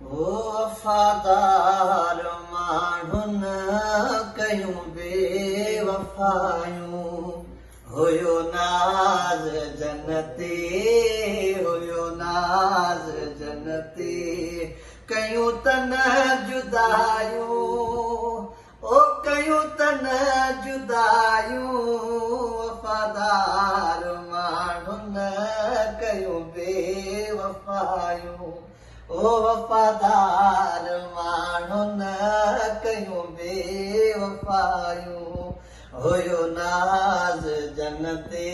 वफ़ादार माण्हुनि कयूं बेवफ़ायूं हुयो नाज़ जन्नती हुयो नाज़ जन्नती कयूं तन जुदायूं ओ कयूं तन जुदायूं वफ़ादार माण्हुनि कयूं बेवफ़ायूं ओ वफ़ादार माण्हुनि कयूं बेवफ़ायूं हुयो नाज़ जन्नती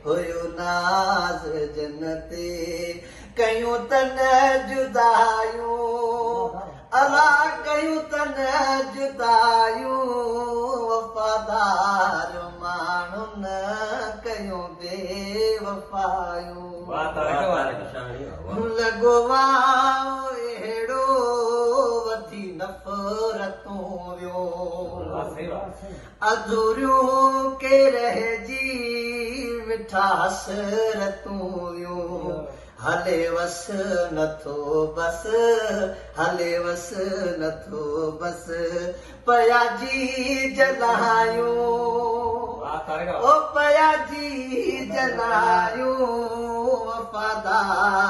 हुयो नाज़ जन्नती कयूं तन जुदायूं अला कयूं तन जुदायूं वफ़ादार माण्हुनि कयूं बेवफ़ायूं लॻो अहिड़ो वधी नफ़रतूं वियो अधूरियूं के रहिजी मिठा हसरतूं वियो हले वस नथो बस हले वस नथो बस पया जी जलायूं ओ पया जी जलायूं वफ़ादार